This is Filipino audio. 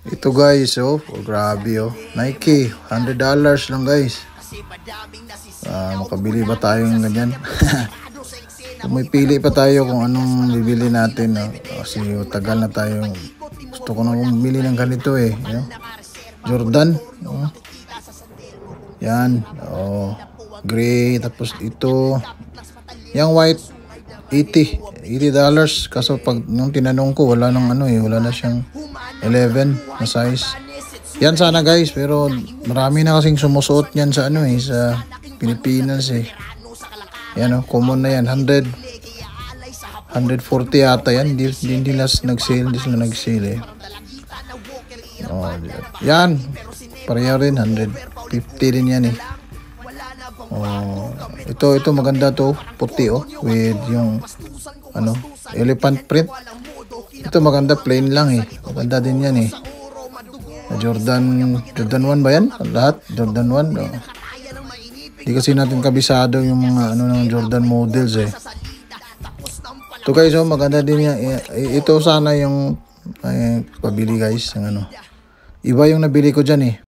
Ito guys, oh, grabe oh. Nike, $100 lang guys. Makabili ba tayong ganyan? Kung may pili pa tayo kung anong bibili natin, no? Kasi tagal na tayo. Gusto ko na bumili ng ganito eh. Jordan. Oh. Yan. Oh. Gray. Tapos ito. Yung white. $80. Kaso pag nung tinanong ko, wala nang ano eh. Wala na siyang 11 na size. Yan sana guys. Pero marami na kasing sumusuot yan sa ano eh. Sa Pilipinas eh. Yan oh. Common na yan. 140 yata yan. Hindi nila nag-sale. Hindi sila nag-sale eh. Oh, yan. Pareha rin. 150 din yan eh. Oh, ito maganda to, puti oh, with yung ano, elephant print. Ito maganda, plain lang eh. Maganda din yan eh. Jordan 1 ba yan? Lahat Jordan 1. Oh. Di kasi natin kabisado yung mga ano ng Jordan models eh. Ito guys, oh, maganda din yan. Ito sana yung pabili guys, yung ano. Iba yung nabili ko diyan eh.